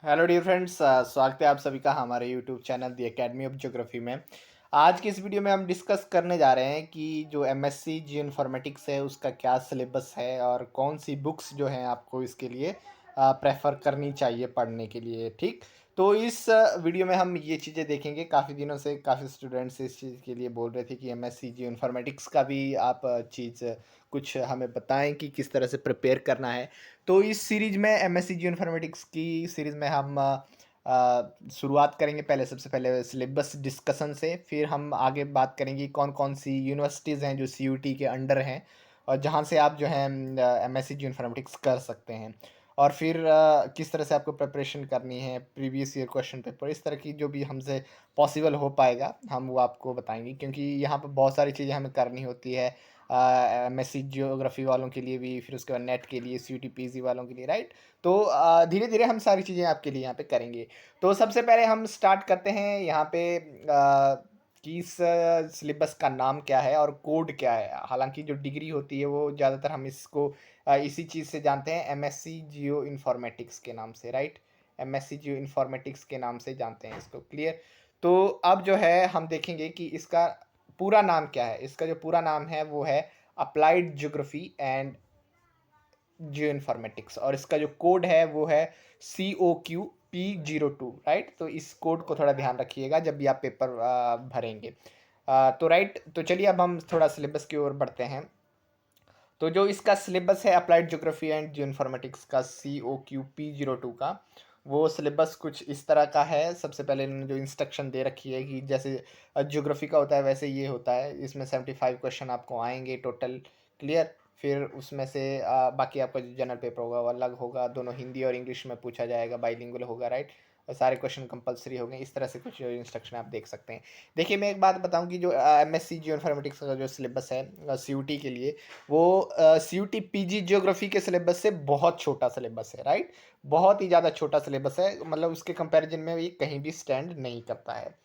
Hello dear friends, स्वागत है आप सभी का हमारे YouTube channel the academy of geography में। आज की इस वीडियो में हम डिस्कस करने जा रहे हैं कि जो एमएससी जियो इन्फॉर्मेटिक्स है उसका क्या सिलेबस है और कौन सी बुक्स जो हैं आपको इसके लिए प्रेफर करनी चाहिए पढ़ने के लिए। ठीक, तो इस वीडियो में हम ये चीज़ें देखेंगे। काफ़ी दिनों से काफ़ी स्टूडेंट्स इस चीज़ के लिए बोल रहे थे कि एमएससी जियो इन्फॉर्मेटिक्स का भी आप चीज़ कुछ हमें बताएं कि किस तरह से प्रिपेयर करना है। तो इस सीरीज में एमएससी जियो इन्फॉर्मेटिक्स की सीरीज में हम शुरुआत करेंगे। पहले सबसे पहले सिलेबस डिस्कशन से, फिर हम आगे बात करेंगे कौन कौन सी यूनिवर्सिटीज़ हैं जो सीयूटी के अंडर हैं और जहाँ से आप जो है एमएससी जियो इन्फॉर्मेटिक्स कर सकते हैं। और फिर किस तरह से आपको प्रिपरेशन करनी है, प्रीवियस ईयर क्वेश्चन पेपर, इस तरह की जो भी हमसे पॉसिबल हो पाएगा हम वो आपको बताएंगे, क्योंकि यहाँ पर बहुत सारी चीज़ें हमें करनी होती है। एमएससी जियोग्राफी वालों के लिए भी, फिर उसके बाद नेट के लिए, सी टी पी जी वालों के लिए, राइट। तो धीरे धीरे हम सारी चीज़ें आपके लिए यहाँ पे करेंगे। तो सबसे पहले हम स्टार्ट करते हैं यहाँ पे कि इस सिलेबस का नाम क्या है और कोड क्या है। हालांकि जो डिग्री होती है वो ज़्यादातर हम इसको इसी चीज़ से जानते हैं, एमएससी जियो इन्फॉर्मेटिक्स के नाम से, राइट। एमएससी जियो इन्फॉर्मेटिक्स के नाम से जानते हैं इसको, क्लियर। तो अब जो है हम देखेंगे कि इसका पूरा नाम क्या है। इसका जो पूरा नाम है वो है applied geography and geo informatics, और इसका जो कोड है वो है COQP02, राइट। तो इस कोड को थोड़ा ध्यान रखिएगा जब भी आप पेपर भरेंगे। तो राइट, तो चलिए अब हम थोड़ा सिलेबस की ओर बढ़ते हैं। तो जो इसका सिलेबस है applied geography and geo informatics का COQP02 का, वो सिलेबस कुछ इस तरह का है। सबसे पहले इन्होंने जो इंस्ट्रक्शन दे रखी है कि जैसे ज्योग्राफी का होता है वैसे ये होता है। इसमें 75 क्वेश्चन आपको आएंगे टोटल, क्लियर। फिर उसमें से बाकी आपका जो जनरल पेपर होगा वो अलग होगा, दोनों हिंदी और इंग्लिश में पूछा जाएगा, बाइलिंगुअल होगा, राइट। और सारे क्वेश्चन कंपलसरी हो गए। इस तरह से कुछ इंस्ट्रक्शन आप देख सकते हैं। देखिए, मैं एक बात बताऊं कि जो एमएससी जियो इन्फॉर्मेटिक्स का जो सिलेबस है सीयूटी के लिए, वो CUT PG ज्योग्राफी के सिलेबस से बहुत छोटा सिलेबस है, राइट। बहुत ही ज़्यादा छोटा सिलेबस है, मतलब उसके कंपैरिजन में ये कहीं भी स्टैंड नहीं करता है।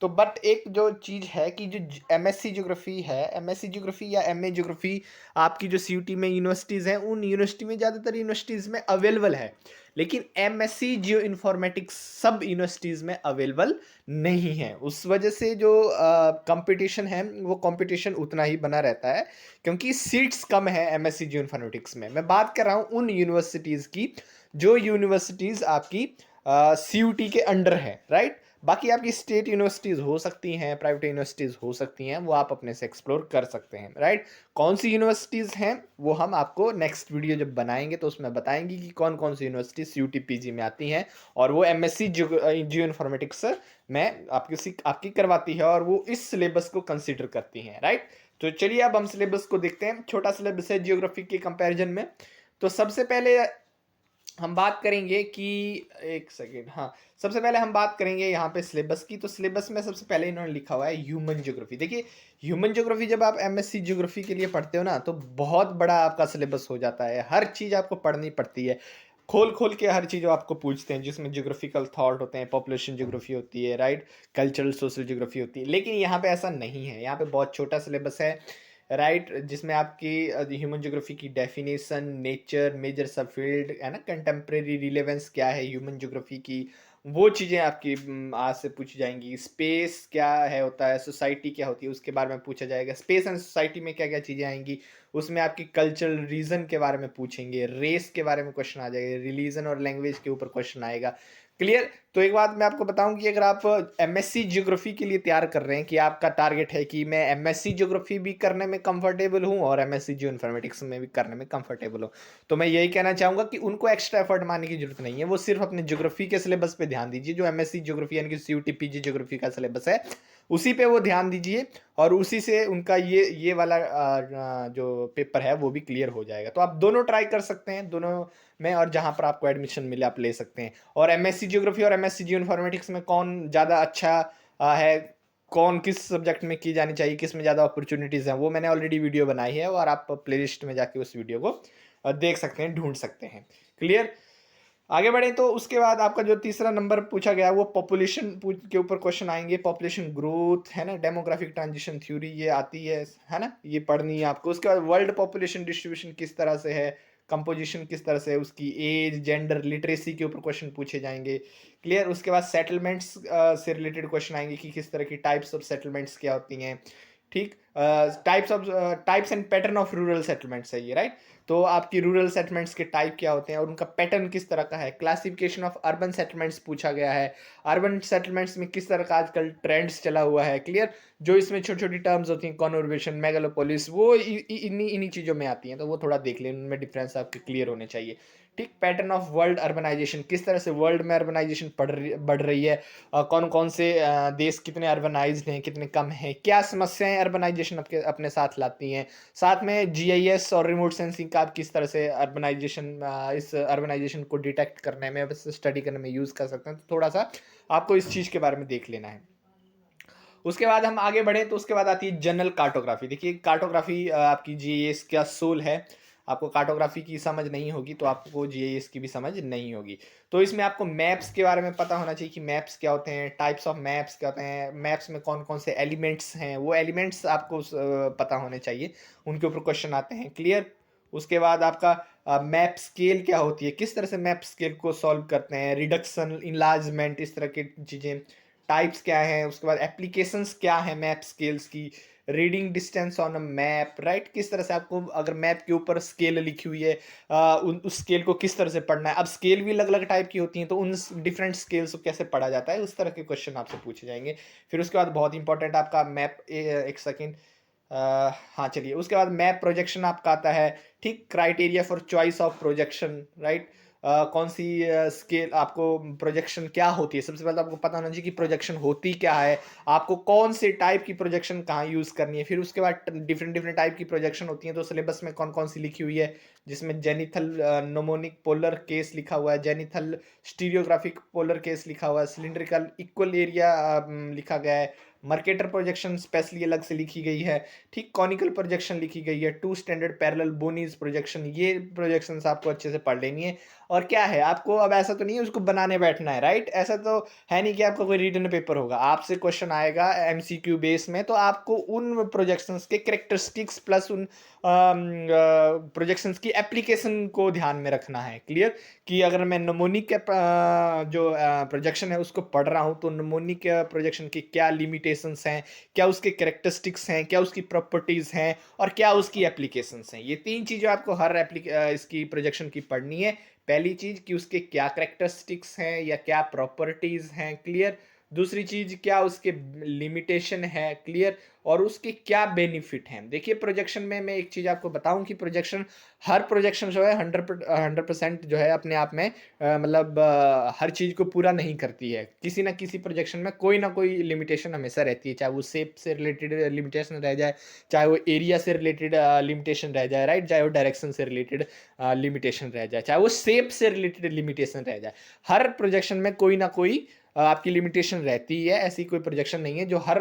तो बट एक जो चीज़ है कि जो एमएससी ज्योग्राफी है, एमएससी ज्योग्राफी या एमए ज्योग्राफी आपकी जो सीयूटी में यूनिवर्सिटीज़ हैं, उन यूनिवर्सिटी में ज़्यादातर यूनिवर्सिटीज़ में अवेलेबल है। लेकिन एमएससी जियो इन्फॉर्मेटिक्स सब यूनिवर्सिटीज़ में अवेलेबल नहीं है। उस वजह से जो कंपटीशन है वो कंपटीशन उतना ही बना रहता है, क्योंकि सीट्स कम है एमएससी जियो इन्फॉर्मेटिक्स में। मैं बात कर रहा हूँ उन यूनिवर्सिटीज़ की जो यूनिवर्सिटीज़ आपकी सीयूटी के अंडर है, राइट। बाकी आपकी स्टेट यूनिवर्सिटीज़ हो सकती हैं, प्राइवेट यूनिवर्सिटीज़ हो सकती हैं, वो आप अपने से एक्सप्लोर कर सकते हैं, राइट। कौन सी यूनिवर्सिटीज़ हैं वो हम आपको नेक्स्ट वीडियो जब बनाएंगे तो उसमें बताएंगे कि कौन कौन सी यूनिवर्सिटी सीयूटी पीजी में आती हैं और वो एमएससी जियो इन्फॉर्मेटिक्स में आपकी करवाती है और वो इस सिलेबस को कंसिडर करती हैं, राइट। तो चलिए अब हम सिलेबस को देखते हैं। छोटा सिलेबस है जियोग्राफी के कंपैरिजन में। तो सबसे पहले हम बात करेंगे कि, एक सेकेंड, हाँ, सबसे पहले हम बात करेंगे यहाँ पे सिलेबस की। तो सिलेबस में सबसे पहले इन्होंने लिखा हुआ है ह्यूमन ज्योग्राफी। देखिए, ह्यूमन ज्योग्राफी जब आप एमएससी ज्योग्राफी के लिए पढ़ते हो ना, तो बहुत बड़ा आपका सिलेबस हो जाता है। हर चीज़ आपको पढ़नी पड़ती है, खोल खोल के हर चीज़ आपको पूछते हैं, जिसमें ज्योग्राफिकल थॉट होते हैं, पॉपुलेशन ज्योग्राफी होती है, राइट, कल्चरल सोशल ज्योग्राफी होती है। लेकिन यहाँ पे ऐसा नहीं है, यहाँ पे बहुत छोटा सिलेबस है, राइट, जिसमें आपकी ह्यूमन ज्योग्राफी की डेफिनेशन, नेचर, मेजर सब फील्ड है ना, कंटेम्प्रेरी रिलेवेंस क्या है ह्यूमन ज्योग्राफी की, वो चीज़ें आपकी आज से पूछी जाएंगी। स्पेस क्या है होता है, सोसाइटी क्या होती है उसके बारे में पूछा जाएगा। स्पेस एंड सोसाइटी में क्या क्या चीज़ें आएंगी, उसमें आपकी कल्चरल रीजन के बारे में पूछेंगे, रेस के बारे में क्वेश्चन आ जाएगा, रिलीजन और लैंग्वेज के ऊपर क्वेश्चन आएगा, क्लियर। तो एक बात मैं आपको बताऊं कि अगर आप एमएससी ज्योग्राफी के लिए तैयार कर रहे हैं, कि आपका टारगेट है कि मैं एमएससी ज्योग्राफी भी करने में कंफर्टेबल हूं और एमएससी जियो इन्फॉर्मेटिक्स में भी करने में कंफर्टेबल हूं, तो मैं यही कहना चाहूंगा कि उनको एक्स्ट्रा एफर्ट मारने की जरूरत नहीं है। वो सिर्फ अपने ज्योग्राफी के सिलेबस पे ध्यान दीजिए, जो एमएससी ज्योग्राफी यानी कि सीयूटी पीजी ज्योग्राफी का सिलेबस है, उसी पे वो ध्यान दीजिए और उसी से उनका ये वाला जो पेपर है वो भी क्लियर हो जाएगा। तो आप दोनों ट्राई कर सकते हैं, दोनों में, और जहां पर आपको एडमिशन मिले आप ले सकते हैं। और एमएससी ज्योग्राफी और एमएससी जियो इन्फॉर्मेटिक्स में कौन ज़्यादा अच्छा है, कौन किस सब्जेक्ट में की जानी चाहिए, किस में ज़्यादा अपॉर्चुनिटीज़ हैं, वो मैंने ऑलरेडी वीडियो बनाई है और आप प्लेलिस्ट में जाके उस वीडियो को देख सकते हैं, ढूंढ सकते हैं, क्लियर। आगे बढ़े तो उसके बाद आपका जो तीसरा नंबर पूछा गया वो पॉपुलेशन के ऊपर क्वेश्चन आएंगे। पॉपुलेशन ग्रोथ है ना, डेमोग्राफिक ट्रांजिशन थ्योरी ये आती है ना, ये पढ़नी है आपको। उसके बाद वर्ल्ड पॉपुलेशन डिस्ट्रीब्यूशन किस तरह से है, कंपोजिशन किस तरह से, उसकी एज, जेंडर, लिटरेसी के ऊपर क्वेश्चन पूछे जाएंगे। क्लियर। उसके बाद सेटलमेंट्स से रिलेटेड क्वेश्चन आएंगे कि किस तरह की टाइप्स ऑफ सेटलमेंट्स क्या होती हैं। ठीक। Types and pattern of rural settlements है ये, राइट। तो आपकी रूरल सेटलमेंट्स के टाइप क्या होते हैं और उनका पैटर्न किस तरह का है। क्लासिफिकेशन ऑफ अर्बन सेटलमेंट्स पूछा गया है, अर्बन सेटलमेंट्स में किस तरह का आजकल ट्रेंड्स चला हुआ है। क्लियर। जो इसमें छोटी छोटी टर्म्स होती हैं, कॉन्वर्बेशन, मेगालोपोलिस, वो इन्हीं इन्हीं चीज़ों में आती हैं, तो वो थोड़ा देख लें, उनमें डिफरेंस आपके क्लियर होने चाहिए। ठीक। पैटर्न ऑफ वर्ल्ड अर्बनाइजेशन, किस तरह से वर्ल्ड में अर्बनाइजेशन बढ़ रही है, कौन कौन से देश कितने अर्बनाइज्ड हैं, कितने कम हैं, क्या समस्याएं अर्बनाइजेशन अपने साथ लाती हैं। साथ में जीआईएस और रिमोट सेंसिंग का आप किस तरह से इस अर्बनाइजेशन को डिटेक्ट करने में, स्टडी करने में यूज़ कर सकते हैं। तो थोड़ा सा आपको इस चीज़ के बारे में देख लेना है। उसके बाद हम आगे बढ़े तो उसके बाद आती है जनरल कार्टोग्राफी। देखिए कार्टोग्राफी आपकी जीआईएस का सोल है। आपको कार्टोग्राफी की समझ नहीं होगी तो आपको जीआईएस की भी समझ नहीं होगी। तो इसमें आपको मैप्स के बारे में पता होना चाहिए कि मैप्स क्या होते हैं, टाइप्स ऑफ मैप्स क्या होते हैं, मैप्स में कौन कौन से एलिमेंट्स हैं, वो एलिमेंट्स आपको पता होने चाहिए, उनके ऊपर क्वेश्चन आते हैं। क्लियर। उसके बाद आपका मैप स्केल क्या होती है, किस तरह से मैप स्केल को सॉल्व करते हैं, रिडक्शन, इनलार्जमेंट, इस तरह की चीज़ें। टाइप्स क्या है, उसके बाद एप्लीकेशंस क्या है मैप स्केल्स की, reading distance on a map, right. किस तरह से आपको अगर मैप के ऊपर स्केल लिखी हुई है उस स्केल को किस तरह से पढ़ना है। अब स्केल भी अलग अलग टाइप की होती हैं, तो उन डिफरेंट स्केल्स को कैसे पढ़ा जाता है, उस तरह के क्वेश्चन आपसे पूछे जाएंगे। फिर उसके बाद बहुत इंपॉर्टेंट आपका मैप, एक सेकेंड, हाँ चलिए, उसके बाद मैप प्रोजेक्शन आपका आता है। ठीक। Criteria for choice of projection, right. कौन सी स्केल आपको प्रोजेक्शन क्या होती है, सबसे पहले आपको पता होना चाहिए कि प्रोजेक्शन होती क्या है, आपको कौन से टाइप की प्रोजेक्शन कहाँ यूज़ करनी है। फिर उसके बाद डिफरेंट डिफरेंट टाइप की प्रोजेक्शन होती हैं, तो सिलेबस में कौन कौन सी लिखी हुई है, जिसमें जेनिथल नोमोनिक पोलर केस लिखा हुआ है, जेनिथल स्टीरियोग्राफिक पोलर केस लिखा हुआ है, सिलिंड्रिकल इक्वल एरिया लिखा गया है, मर्केटर प्रोजेक्शन स्पेशली अलग से लिखी गई है। ठीक। कॉनिकल प्रोजेक्शन लिखी गई है, टू स्टैंडर्ड पैरेलल बोनीज प्रोजेक्शन, ये प्रोजेक्शंस आपको अच्छे से पढ़ लेनी है। और क्या है, आपको अब ऐसा तो नहीं है उसको बनाने बैठना है, राइट। ऐसा तो है नहीं कि आपका कोई रिटन पेपर होगा, आपसे क्वेश्चन आएगा एमसीक्यू बेस में, तो आपको उन प्रोजेक्शंस के कैरेक्टरिस्टिक्स प्लस उन प्रोजेक्शंस की एप्लीकेशन को ध्यान में रखना है। क्लियर। कि अगर मैं नमोनिक जो प्रोजेक्शन है उसको पढ़ रहा हूँ, तो नमोनिक प्रोजेक्शन की क्या लिमिटेशंस हैं, क्या उसके कैरेक्टरिस्टिक्स हैं, क्या उसकी प्रॉपर्टीज़ हैं, और क्या उसकी एप्लीकेशंस हैं। ये तीन चीज़ें आपको हर इसकी प्रोजेक्शन की पढ़नी है। पहली चीज़ कि उसके क्या कैरेक्टरिस्टिक्स हैं या क्या प्रॉपर्टीज़ हैं। क्लियर। दूसरी चीज़ क्या उसके लिमिटेशन है। क्लियर। और उसके क्या बेनिफिट हैं। देखिए प्रोजेक्शन में मैं एक चीज़ आपको बताऊं कि हर प्रोजेक्शन जो है 100% जो है अपने आप में मतलब हर चीज़ को पूरा नहीं करती है। किसी ना किसी प्रोजेक्शन में कोई ना कोई लिमिटेशन हमेशा रहती है, चाहे वो शेप से रिलेटेड लिमिटेशन रह जाए, चाहे वो एरिया से रिलेटेड लिमिटेशन रह जाए, राइट, चाहे वो डायरेक्शन से रिलेटेड लिमिटेशन रह जाए, चाहे वो शेप से रिलेटेड लिमिटेशन रह जाए। हर प्रोजेक्शन में कोई ना कोई आपकी लिमिटेशन रहती है। ऐसी कोई प्रोजेक्शन नहीं है जो हर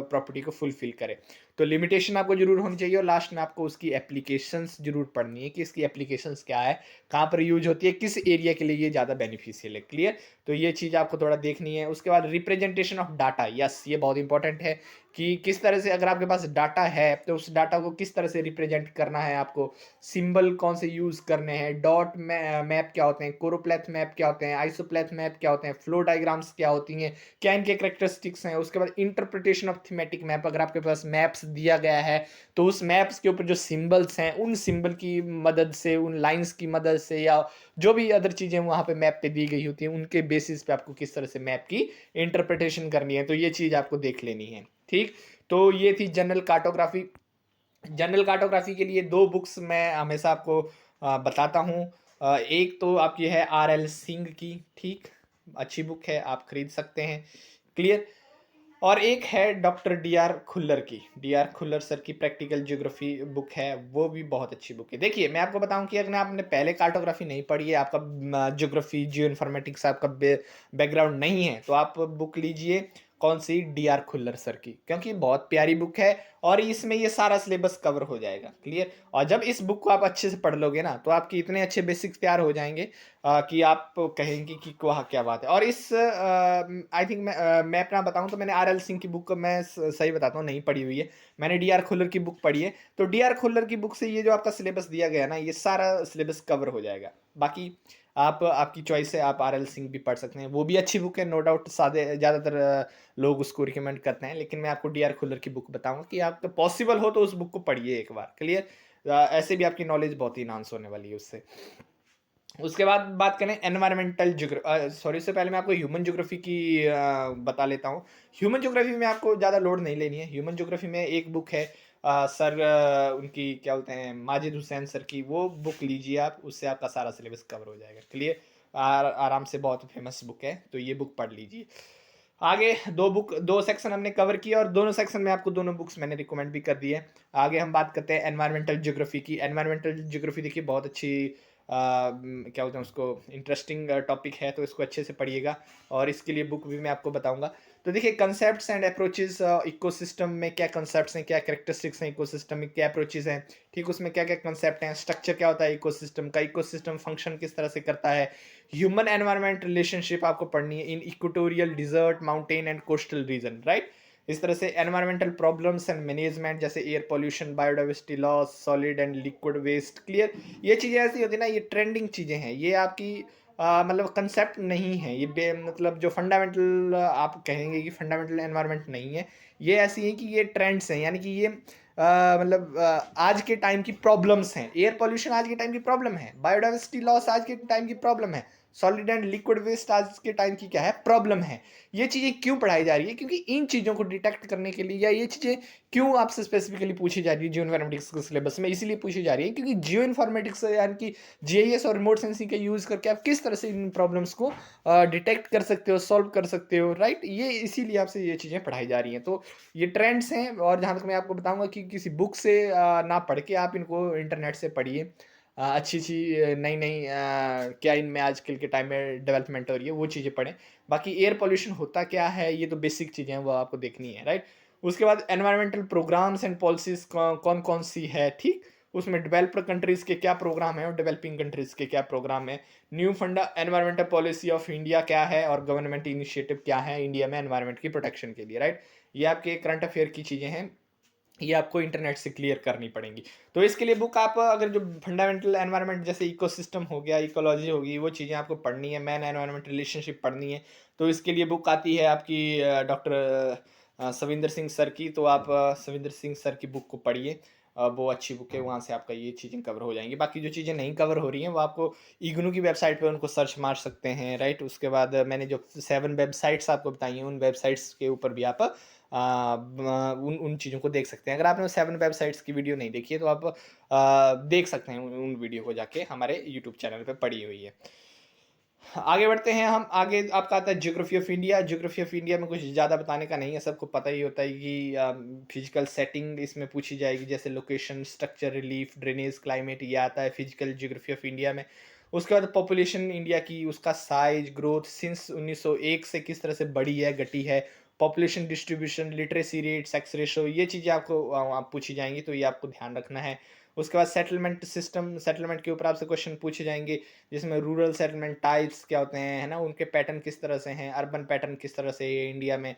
प्रॉपर्टी को फुलफिल करे। तो लिमिटेशन आपको जरूर होनी चाहिए, और लास्ट में आपको उसकी एप्लीकेशंस जरूर पढ़नी है कि इसकी एप्लीकेशंस क्या है, कहाँ पर यूज होती है, किस एरिया के लिए ये ज़्यादा बेनिफिशियल है। क्लियर। तो ये चीज़ आपको थोड़ा देखनी है। उसके बाद रिप्रेजेंटेशन ऑफ डाटा, यस, ये बहुत इंपॉर्टेंट है कि किस तरह से अगर आपके पास डाटा है तो उस डाटा को किस तरह से रिप्रेजेंट करना है आपको, सिंबल कौन से यूज़ करने हैं, डॉट मैप क्या होते हैं, कोरोप्लेथ मैप क्या होते हैं, आइसोप्लेथ मैप क्या होते हैं, फ्लो डायग्राम्स क्या होती हैं, क्या इनके करेक्टरिस्टिक्स हैं। उसके बाद इंटरप्रिटेशन ऑफ थीमेटिक मैप, अगर आपके पास मैप्स दिया गया है तो उस मैप्स के ऊपर जो सिंबल्स हैं उन सिंबल की मदद से, उन लाइंस की मदद से, या जो भी अदर चीज़ें वहाँ पे मैप पे दी गई होती हैं उनके बेसिस पे आपको किस तरह से मैप की इंटरप्रिटेशन करनी है। तो ये चीज़ आपको देख लेनी है। ठीक। तो ये थी जनरल कार्टोग्राफी। जनरल कार्टोग्राफी के लिए दो बुक्स मैं हमेशा आपको बताता हूँ। एक तो आपकी है R.L. सिंह की, ठीक, अच्छी बुक है, आप खरीद सकते हैं। क्लियर। और एक है डॉक्टर D.R. खुल्लर की, D.R. खुल्लर सर की प्रैक्टिकल ज्योग्राफी बुक है, वो भी बहुत अच्छी बुक है। देखिए मैं आपको बताऊं कि अगर आपने पहले कार्टोग्राफी नहीं पढ़ी है, आपका ज्योग्राफी जियो इन्फॉर्मेटिक्स आपका बैकग्राउंड नहीं है, तो आप बुक लीजिए कौन सी, डी आर खुल्लर सर की, क्योंकि बहुत प्यारी बुक है और इसमें ये सारा सिलेबस कवर हो जाएगा। क्लियर। और जब इस बुक को आप अच्छे से पढ़ लोगे ना तो आपके इतने अच्छे बेसिक्स तैयार हो जाएंगे कि आप कहेंगे कि वाह क्या बात है। और इस आई थिंक मैं अपना बताऊं तो मैंने आर एल सिंह की बुक मैं सही बताता हूँ नहीं पढ़ी हुई है, मैंने डी आर खुल्लर की बुक पढ़ी है। तो डी आर खुल्लर की बुक से ये जो आपका सिलेबस दिया गया ना ये सारा सिलेबस कवर हो जाएगा। बाकी आप आपकी चॉइस है, आप आर एल सिंह भी पढ़ सकते हैं, वो भी अच्छी बुक है नो डाउट। सादे ज़्यादातर लोग उसको रिकमेंड करते हैं, लेकिन मैं आपको डी आर खुल्लर की बुक बताऊंगा कि आप पॉसिबल हो तो उस बुक को पढ़िए एक बार। क्लियर। ऐसे भी आपकी नॉलेज बहुत ही इनहांस होने वाली है उससे। उसके बाद बात करें एनवायरमेंटल ज्योग्राफी, सॉरी उससे पहले मैं आपको ह्यूमन ज्योग्राफी की बता लेता हूँ। ह्यूमन ज्योग्राफी में आपको ज़्यादा लोड नहीं लेनी है। ह्यूमन ज्योग्राफी में एक बुक है सर उनकी क्या बोलते हैं माजिद हुसैन सर की, वो बुक लीजिए आप, उससे आपका सारा सिलेबस कवर हो जाएगा। क्लियर। आराम से, बहुत फेमस बुक है तो ये बुक पढ़ लीजिए। आगे दो सेक्शन हमने कवर किया और दोनों सेक्शन में आपको दोनों बुक्स मैंने रिकमेंड भी कर दी है। आगे हम बात करते हैं एनवायरमेंटल ज्योग्राफी की। एनवायरमेंटल ज्योग्राफी देखिए बहुत अच्छी क्या बोलते हैं उसको, इंटरेस्टिंग टॉपिक है, तो इसको अच्छे से पढ़िएगा और इसके लिए बुक भी मैं आपको बताऊंगा। तो देखिए कंसेप्ट्स एंड अप्रोचेस, इकोसिस्टम में क्या कंसेप्ट्स हैं, क्या कैरेक्टरिस्टिक्स हैं इकोसिस्टम में, क्या अप्रोचेस हैं, ठीक, उसमें क्या क्या कंसेप्ट हैं, स्ट्रक्चर क्या होता है इकोसिस्टम का, इकोसिस्टम फंक्शन किस तरह से करता है, ह्यूमन एनवायरनमेंट रिलेशनशिप आपको पढ़नी है in equatorial desert mountain and coastal region, right. इस तरह से एनवायरमेंटल प्रॉब्लम्स एंड मैनेजमेंट, जैसे air pollution, biodiversity loss, solid and liquid waste. Clear. ये चीज़ें ऐसी होती है ना, ये ट्रेंडिंग चीज़ें हैं, ये आपकी मतलब कंसेप्ट नहीं है, ये मतलब जो फंडामेंटल आप कहेंगे कि फंडामेंटल एनवायरनमेंट नहीं है, ये ऐसी है कि ये ट्रेंड्स हैं, यानी कि ये मतलब आज के टाइम की प्रॉब्लम्स हैं। एयर पोल्यूशन आज के टाइम की प्रॉब्लम है, बायोडाइवर्सिटी लॉस आज के टाइम की प्रॉब्लम है, सॉलिड एंड लिक्विड वेस्ट आज के टाइम की क्या है, प्रॉब्लम है। ये चीज़ें क्यों पढ़ाई जा रही है, क्योंकि इन चीज़ों को डिटेक्ट करने के लिए, या ये चीज़ें क्यों आपसे स्पेसिफिकली पूछी जा रही है जियो इन्फॉर्मेटिक्स के सिलेबस में, इसीलिए पूछी जा रही है क्योंकि जियो इन्फॉर्मेटिक्स यानी कि जीआईएस और रिमोट सेंसिंग का यूज़ करके आप किस तरह से इन प्रॉब्लम्स को डिटेक्ट कर सकते हो, सॉल्व कर सकते हो, राइट। ये इसीलिए आपसे ये चीज़ें पढ़ाई जा रही हैं। तो ये ट्रेंड्स हैं और जहाँ तक मैं आपको बताऊंगा कि किसी बुक से ना पढ़ के आप इनको इंटरनेट से पढ़िए। अच्छी अच्छी नई नई क्या इनमें आजकल के टाइम में डेवलपमेंट हो रही है वो चीज़ें पढ़ें। बाकी एयर पोल्यूशन होता क्या है ये तो बेसिक चीज़ें हैं, वो आपको देखनी है, राइट। उसके बाद एनवायरमेंटल प्रोग्राम्स एंड पॉलिसीज कौन कौन सी है, ठीक, उसमें डेवलप्ड कंट्रीज़ के क्या प्रोग्राम है और डेवलपिंग कंट्रीज़ के क्या प्रोग्राम है, न्यू फंडा एनवायरमेंटल पॉलिसी ऑफ इंडिया क्या है और गवर्नमेंट इनिशिएटिव क्या है इंडिया में एनवायरमेंट की प्रोटेक्शन के लिए, राइट। ये आपके करंट अफेयर की चीज़ें हैं, ये आपको इंटरनेट से क्लियर करनी पड़ेंगी। तो इसके लिए बुक आप अगर जो फंडामेंटल एनवायरनमेंट जैसे इकोसिस्टम हो गया, इकोलॉजी होगी, वो चीज़ें आपको पढ़नी है, मैन एनवायरनमेंट रिलेशनशिप पढ़नी है, तो इसके लिए बुक आती है आपकी डॉक्टर सविंदर सिंह सर की। तो आप सविंदर सिंह सर की बुक को पढ़िए, वो अच्छी बुक है, वहाँ से आपका ये चीज़ें कवर हो जाएंगी। बाकी जो चीज़ें नहीं कवर हो रही हैं वो आपको इग्नू की वेबसाइट पे उनको सर्च मार सकते हैं, राइट। उसके बाद मैंने जो 7 वेबसाइट्स आपको बताई हैं उन वेबसाइट्स के ऊपर भी आप उन उन चीज़ों को देख सकते हैं। अगर आपने 7 वेबसाइट्स की वीडियो नहीं देखी है तो आप देख सकते हैं उन वीडियो को जाके, हमारे यूट्यूब चैनल पे पड़ी हुई है। आगे बढ़ते हैं हम। आगे आपका आता है geography of India. Geography of India में कुछ ज़्यादा बताने का नहीं है, सबको पता ही होता है कि फिजिकल सेटिंग इसमें पूछी जाएगी, जैसे location, structure, relief, drainage, climate, ये आता है फिजिकल ज्योग्राफी ऑफ इंडिया में। उसके बाद पॉपुलेशन इंडिया की, उसका साइज, ग्रोथ सिंस 1901 से किस तरह से बढ़ी है, घटी है, population distribution, literacy rate, sex ratio, ये चीज़ें आपको आप पूछी जाएंगी, तो ये आपको ध्यान रखना है। उसके बाद सेटलमेंट सिस्टम, सेटलमेंट के ऊपर आपसे क्वेश्चन पूछे जाएंगे, जिसमें रूरल सेटलमेंट टाइप्स क्या होते हैं, है ना, उनके पैटर्न किस तरह से हैं, अर्बन पैटर्न किस तरह से है इंडिया में।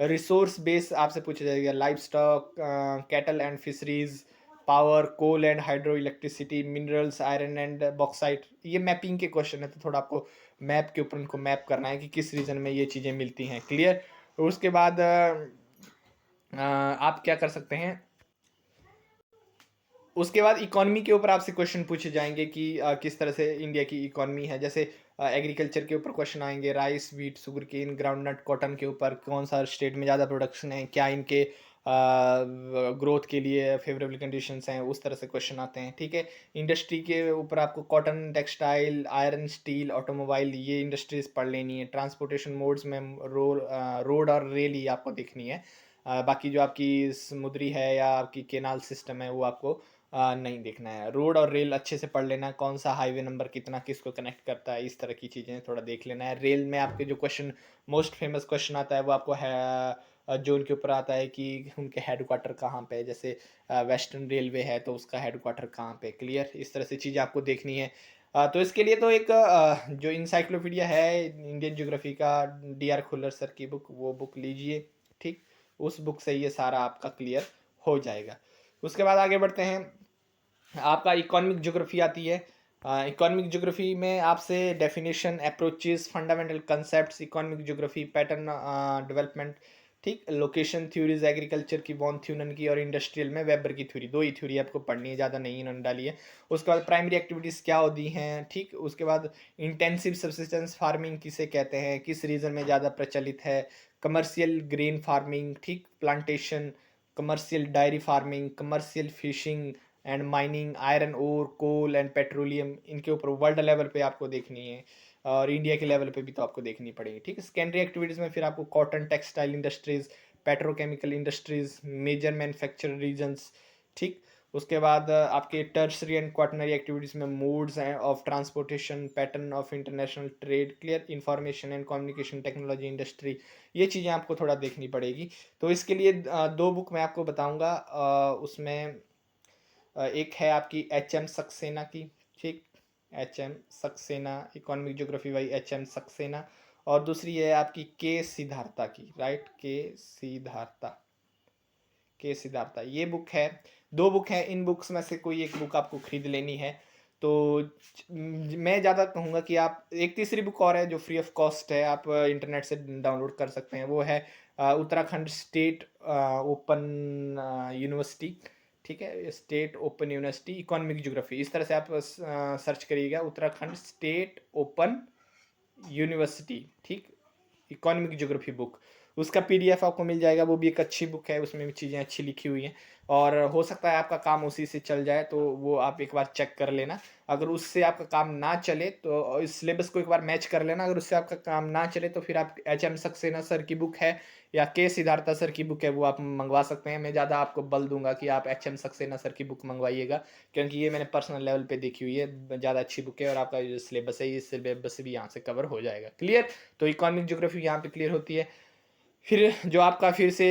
रिसोर्स बेस आपसे पूछा जाएगा, livestock, cattle and fisheries, power, coal and hydro electricity, minerals, iron and bauxite. ये मैपिंग के क्वेश्चन है, तो थोड़ा आपको मैप के ऊपर उनको मैप करना है कि किस रीजन में ये चीज़ें मिलती हैं। क्लियर। उसके बाद आप क्या कर सकते हैं, उसके बाद इकोनॉमी के ऊपर आपसे क्वेश्चन पूछे जाएंगे कि किस तरह से इंडिया की इकोनॉमी है, जैसे एग्रीकल्चर के ऊपर क्वेश्चन आएंगे, rice, wheat, sugarcane, groundnut, cotton के ऊपर कौन सा स्टेट में ज़्यादा प्रोडक्शन है, क्या इनके ग्रोथ के लिए फेवरेबल कंडीशंस हैं, उस तरह से क्वेश्चन आते हैं, ठीक है। इंडस्ट्री के ऊपर आपको cotton, textile, iron, steel, automobile, ये इंडस्ट्रीज पढ़ लेनी है। ट्रांसपोर्टेशन मोड्स में रोड और रेल ही आपको देखनी है। बाकी जो आपकी समुद्री है या आपकी केनाल सिस्टम है वो आपको नहीं देखना है। रोड और रेल अच्छे से पढ़ लेना है, कौन सा हाईवे नंबर कितना किसको कनेक्ट करता है, इस तरह की चीज़ें थोड़ा देख लेना है। रेल में आपके जो क्वेश्चन, मोस्ट फेमस क्वेश्चन आता है वो आपको है जोन के ऊपर आता है कि उनके हेडक्वार्टर कहाँ पे है। जैसे वेस्टर्न रेलवे है तो उसका हेडक्वार्टर कहाँ पे, क्लियर, इस तरह से चीज़ें आपको देखनी है। तो इसके लिए तो एक जो इंसाइक्लोपीडिया है इंडियन ज्योग्राफी का, DR खुल्लर सर की बुक, वो बुक लीजिए, ठीक। उस बुक से ये सारा आपका क्लियर हो जाएगा। उसके बाद आगे बढ़ते हैं, आपका इकोनॉमिक ज्योग्राफी आती है। इकोनॉमिक ज्योग्राफी में आपसे definition, approaches, fundamental concepts, economic geography, pattern development, ठीक, लोकेशन थ्योरीज, एग्रीकल्चर की वॉन थ्यूनन की, और इंडस्ट्रियल में वेबर की थ्योरी। दो ही थ्योरी आपको पढ़नी है, ज़्यादा नहीं इन्होंने डाली है। उसके बाद प्राइमरी एक्टिविटीज़ क्या होती हैं, ठीक। उसके बाद इंटेंसिव सब्सिस्टेंस फार्मिंग किसे कहते हैं, किस रीजन में ज़्यादा प्रचलित है, कमर्शियल ग्रेन फार्मिंग, ठीक, plantation, commercial dairy farming, commercial fishing and mining, iron ore, coal and petroleum, इनके ऊपर वर्ल्ड लेवल पे आपको देखनी है, और इंडिया के लेवल पे भी तो आपको देखनी पड़ेगी, ठीक है। सेकेंडरी एक्टिविटीज़ में फिर आपको cotton textile industries, petrochemical industries, major manufacture regions, ठीक। उसके बाद आपके टर्सरी एंड क्वाटरनरी एक्टिविटीज़ में modes of transportation, pattern of international trade, clear, information and communication technology industry, ये चीज़ें आपको थोड़ा देखनी पड़ेगी। तो इसके लिए दो बुक मैं आपको बताऊंगा, उसमें एक है आपकी HM सक्सेना की, ठीक, HM Saxena, economic geography by HM Saxena, और दूसरी है आपकी के सिद्धार्था की, राइट, के सिद्धार्था, ये बुक है। दो बुक है, इन बुक्स में से कोई एक बुक आपको खरीद लेनी है। तो मैं ज़्यादा कहूँगा कि आप, एक तीसरी बुक और है जो फ्री ऑफ कॉस्ट है, आप इंटरनेट से डाउनलोड कर सकते हैं, वो है उत्तराखंड स्टेट ओपन यूनिवर्सिटी, ठीक है, state open university economic geography, इस तरह से आप सर्च करिएगा, उत्तराखंड स्टेट ओपन यूनिवर्सिटी, ठीक, इकोनॉमिक ज्योग्राफी बुक। उसका PDF आपको मिल जाएगा, वो भी एक अच्छी बुक है, उसमें भी चीज़ें अच्छी लिखी हुई हैं, और हो सकता है आपका काम उसी से चल जाए, तो वो आप एक बार चेक कर लेना। अगर उससे आपका काम ना चले तो इस सिलेबस को एक बार मैच कर लेना, अगर उससे आपका काम ना चले तो फिर आप HM सक्सेना सर की बुक है या के सिद्धार्था सर की बुक है, वो आप मंगवा सकते हैं। मैं ज़्यादा आपको बल दूंगा कि आप HM सक्सेना सर की बुक मंगवाइएगा, क्योंकि ये मैंने पर्सनल लेवल पे देखी हुई है, ज़्यादा अच्छी बुक है, और आपका जो सिलेबस है, ये सिलेबस भी यहाँ से कवर हो जाएगा, क्लियर। तो इकोनॉमिक ज्योग्राफी यहाँ पे क्लियर होती है। फिर जो आपका फिर से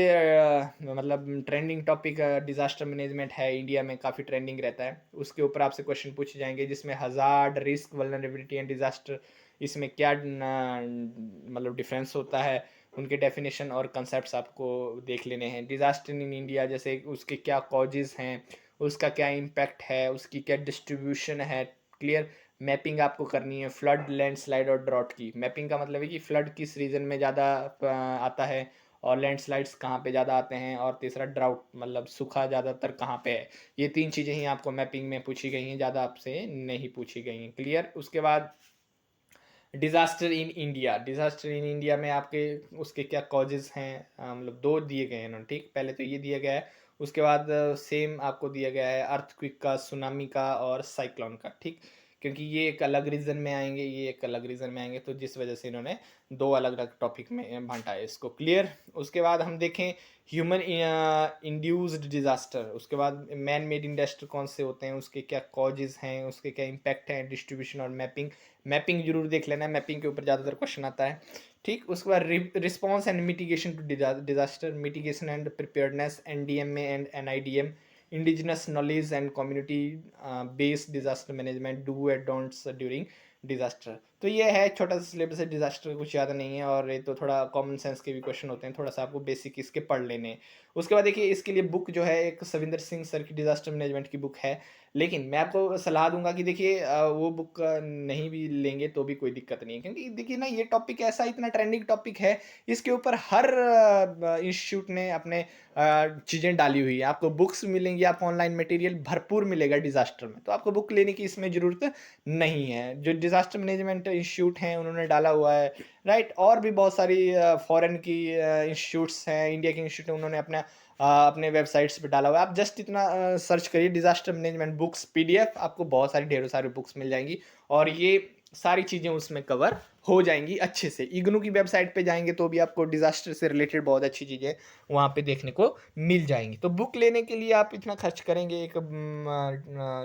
मतलब ट्रेंडिंग टॉपिक डिज़ास्टर मैनेजमेंट है, इंडिया में काफ़ी ट्रेंडिंग रहता है, उसके ऊपर आपसे क्वेश्चन पूछे जाएंगे, जिसमें hazard, risk, vulnerability and disaster, इसमें क्या मतलब डिफरेंस होता है, उनके डेफिनेशन और कंसेप्ट्स आपको देख लेने हैं। डिज़ास्टर इन इंडिया, जैसे उसके क्या कॉजेज़ हैं, उसका क्या इम्पैक्ट है, उसकी क्या डिस्ट्रीब्यूशन है, क्लियर। मैपिंग आपको करनी है फ्लड, लैंडस्लाइड और ड्रॉट की। मैपिंग का मतलब है कि फ्लड किस रीजन में ज़्यादा आता है, और लैंडस्लाइड्स कहाँ पे ज़्यादा आते हैं, और तीसरा ड्राउट मतलब सूखा ज़्यादातर कहाँ पे है। ये तीन चीज़ें ही आपको मैपिंग में पूछी गई हैं, ज़्यादा आपसे नहीं पूछी गई हैं, क्लियर। उसके बाद disaster in India, disaster in India में आपके उसके क्या कॉजेज़ हैं, मतलब दो दिए गए हैं इन्होंने, ठीक। पहले तो ये दिया गया है, उसके बाद सेम आपको दिया गया है अर्थक्विक का, सुनामी का और साइक्लोन का, ठीक। क्योंकि ये एक अलग रीजन में आएंगे, ये एक अलग रीजन में आएंगे, तो जिस वजह से इन्होंने दो अलग अलग टॉपिक में बांटा है इसको, क्लियर। उसके बाद हम देखें ह्यूमन इंड्यूस्ड डिज़ास्टर, उसके बाद मैन मेड डिजास्टर कौन से होते हैं, उसके क्या कॉजेज़ हैं, उसके क्या इम्पैक्ट हैं, डिस्ट्रीब्यूशन और मैपिंग। मैपिंग जरूर देख लेना है, मैपिंग के ऊपर ज़्यादातर क्वेश्चन आता है, ठीक। उसके बाद response and mitigation to disaster, mitigation and preparedness, NDMA and NIDM, indigenous knowledge and community based disaster management, do and don'ts during disaster. तो ये है छोटा सा सिलेबस है, डिजास्टर कुछ ज़्यादा नहीं है, और ये तो थोड़ा कॉमन सेंस के भी क्वेश्चन होते हैं, थोड़ा सा आपको बेसिक इसके पढ़ लेने हैं। उसके बाद देखिए इसके लिए बुक जो है एक सविंदर सिंह सर की डिजास्टर मैनेजमेंट की बुक है, लेकिन मैं आपको सलाह दूंगा कि देखिए वो बुक नहीं भी लेंगे तो भी कोई दिक्कत नहीं है, क्योंकि देखिए ना ये टॉपिक ऐसा इतना ट्रेंडिंग टॉपिक है, इसके ऊपर हर इंस्टीट्यूट ने अपने चीज़ें डाली हुई है। आपको बुक्स मिलेंगी, आपको ऑनलाइन मटेरियल भरपूर मिलेगा डिज़ास्टर में, तो आपको बुक लेने की इसमें ज़रूरत नहीं है। जो डिज़ास्टर मैनेजमेंट इंस्टीट्यूट हैं उन्होंने डाला हुआ है, राइट। और भी बहुत सारी फॉरेन की इंस्टीट्यूट्स हैं, इंडिया के इंस्टीट्यूट उन्होंने अपना अपने वेबसाइट्स पे डाला हुआ है। आप जस्ट इतना सर्च करिए डिज़ास्टर मैनेजमेंट बुक्स PDF, आपको बहुत सारी ढेरों सारी बुक्स मिल जाएंगी, और ये सारी चीज़ें उसमें कवर हो जाएंगी अच्छे से। इग्नू की वेबसाइट पे जाएंगे तो भी आपको डिज़ास्टर से रिलेटेड बहुत अच्छी चीज़ें वहाँ पे देखने को मिल जाएंगी। तो बुक लेने के लिए आप इतना खर्च करेंगे एक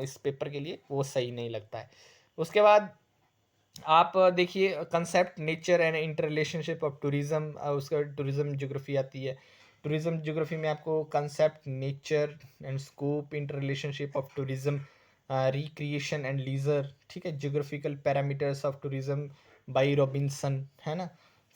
इस पेपर के लिए, वो सही नहीं लगता है। उसके बाद आप देखिए concept nature and interrelationship of tourism, उसका टूरिज्म ज्योग्राफी आती है। टूरिज्म ज्योग्राफी में आपको concept nature and scope, interrelationship of tourism, recreation and leisure, ठीक है, geographical parameters of tourism by Robinson, है ना।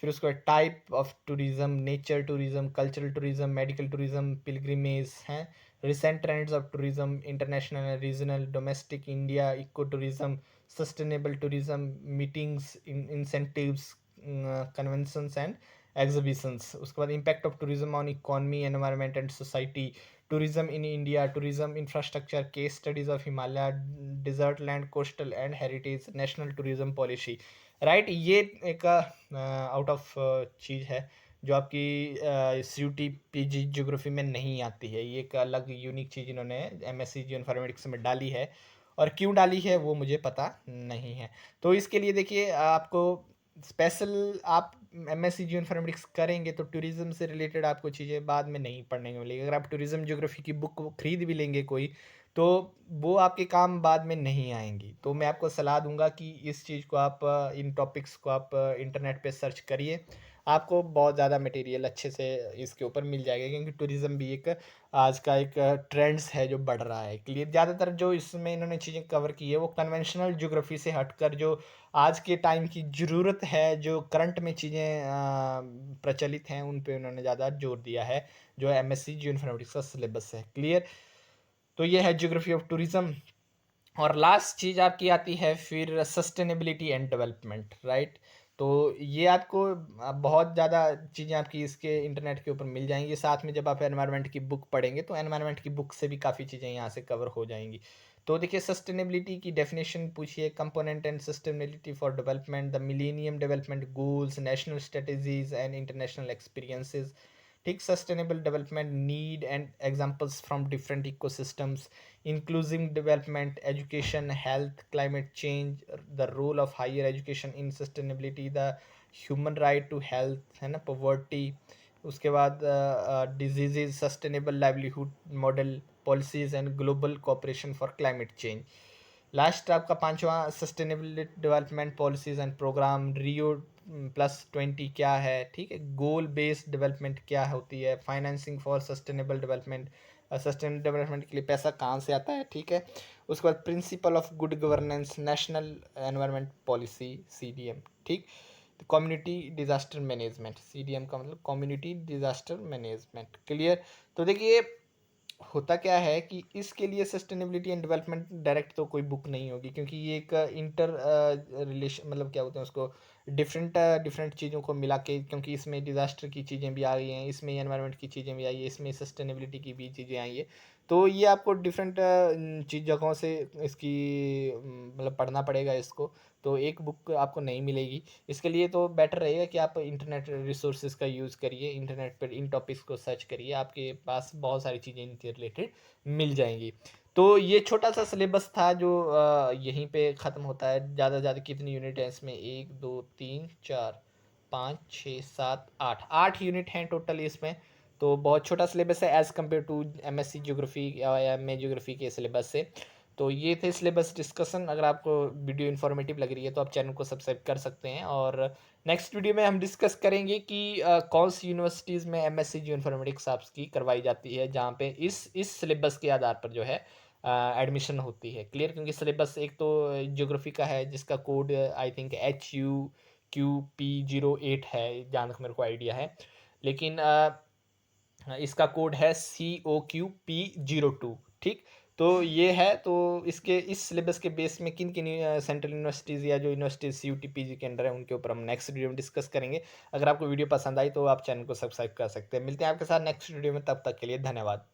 फिर उसके बाद type of tourism, nature tourism, cultural tourism, medical tourism, pilgrimage हैं, recent trends of tourism, international, regional, domestic, India, ecotourism, sustainable tourism, meetings, incentives, conventions and exhibitions। उसके बाद impact of tourism on economy, environment and society, tourism in India, tourism infrastructure, case studies of Himalaya, desert land, coastal and heritage, national tourism policy, right. ये एक out of चीज़ है जो आपकी C U T P G geography में नहीं आती है। ये एक अलग यूनिक चीज़ इन्होंने M S C geoinformatics में डाली है, और क्यों डाली है वो मुझे पता नहीं है। तो इसके लिए देखिए आपको स्पेशल, आप M S C geoinformatics करेंगे तो टूरिज़्म से रिलेटेड आपको चीज़ें बाद में नहीं पढ़ने को मिलेगी। अगर आप टूरिज़्म ज्योग्राफी की बुक खरीद भी लेंगे कोई, तो वो आपके काम बाद में नहीं आएंगी। तो मैं आपको सलाह दूंगा कि इस चीज़ को आप इन टॉपिक्स को आप इंटरनेट पे सर्च करिए, आपको बहुत ज़्यादा मटेरियल अच्छे से इसके ऊपर मिल जाएगा, क्योंकि टूरिज़्म भी एक आज का एक ट्रेंड्स है जो बढ़ रहा है। क्लियर, ज़्यादातर जो इसमें इन्होंने चीज़ें कवर की है वो कन्वेंशनल ज्योग्राफी से हटकर जो आज के टाइम की ज़रूरत है, जो करंट में चीज़ें प्रचलित हैं, उन पे उन्होंने ज़्यादा जोर दिया है, जो M S C geoinformatics का सिलेबस है। क्लियर, तो ये है ज्योग्राफी ऑफ टूरिज्म। और लास्ट चीज़ आपकी आती है फिर सस्टेनेबिलिटी एंड डेवलपमेंट, राइट। तो ये आपको बहुत ज़्यादा चीज़ें आपकी इसके इंटरनेट के ऊपर मिल जाएंगी। साथ में जब आप एनवायरनमेंट की बुक पढ़ेंगे तो एनवायरनमेंट की बुक से भी काफ़ी चीज़ें यहाँ से कवर हो जाएंगी। तो देखिए सस्टेनेबिलिटी की डेफिनेशन पूछिए, component and sustainability for development, the millennium development goals, national strategies and international experiences, ठीक, sustainable development need and examples from different ecosystems, inclusive development, education, health, climate change, the role of higher education in sustainability, the human right to health, है ना, poverty, उसके बाद diseases, sustainable livelihood model, policies and global cooperation for climate change। Last आपका पांचवा sustainable development policies and programme, Rio+20 क्या है, ठीक है, गोल बेस्ड डेवलपमेंट क्या होती है, financing for sustainable development, sustainable development के लिए पैसा कहाँ से आता है, ठीक है। उसके बाद principle of good governance, national environment policy, CDM, ठीक। कम्युनिटी डिजास्टर मैनेजमेंट, CDM का मतलब कम्युनिटी डिजास्टर मैनेजमेंट। क्लियर। तो देखिए होता क्या है कि इसके लिए सस्टेनेबिलिटी एंड डेवलपमेंट डायरेक्ट तो कोई बुक नहीं होगी, क्योंकि ये एक इंटर रिलेशन, मतलब क्या बोलते हैं उसको, डिफरेंट डिफरेंट चीज़ों को मिला के, क्योंकि इसमें डिज़ास्टर की चीज़ें भी आ गई हैं, इसमें एनवायरनमेंट की चीज़ें भी आई है, इसमें सस्टेनेबिलिटी की भी चीज़ें आई है। तो ये आपको डिफरेंट चीज़ जगहों से इसकी मतलब पढ़ना पड़ेगा इसको, तो एक बुक आपको नहीं मिलेगी। इसके लिए तो बेटर रहेगा कि आप इंटरनेट रिसोर्सेज का यूज़ करिए, इंटरनेट पर इन टॉपिक्स को सर्च करिए, आपके पास बहुत सारी चीज़ें इनके रिलेटेड मिल जाएंगी। तो ये छोटा सा सिलेबस था जो यहीं पे ख़त्म होता है। ज़्यादा से ज़्यादा कितनी यूनिट है इसमें, 1 2 3 4 5 6 7 8 यूनिट हैं टोटल इसमें। तो बहुत छोटा सिलेबस है as compare to MSc geography या MA ज्योग्राफी के सिलेबस से। तो ये थे सिलेबस डिस्कशन। अगर आपको वीडियो इन्फॉर्मेटिव लग रही है तो आप चैनल को सब्सक्राइब कर सकते हैं, और नेक्स्ट वीडियो में हम डिस्कस करेंगे कि कौन सी यूनिवर्सिटीज़ में MSc जियो इन्फॉर्मेटिक्स आपस की करवाई जाती है, जहाँ पे इस सिलेबस के आधार पर जो है एडमिशन होती है। क्लियर, क्योंकि सिलेबस एक तो ज्योग्राफी का है जिसका कोड आई थिंक HUQP08 है, जहाँ तक मेरे को आइडिया है, लेकिन इसका कोड है COQP02, ठीक। तो ये है, तो इसके इस सिलेबस के बेस में किन किन सेंट्रल यूनिवर्सिटीज़ या जो यूनिवर्सिटीज़ CUTPG के अंडर है उनके ऊपर हम नेक्स्ट वीडियो में डिस्कस करेंगे। अगर आपको वीडियो पसंद आई तो आप चैनल को सब्सक्राइब कर सकते हैं। मिलते हैं आपके साथ नेक्स्ट वीडियो में, तब तक के लिए धन्यवाद।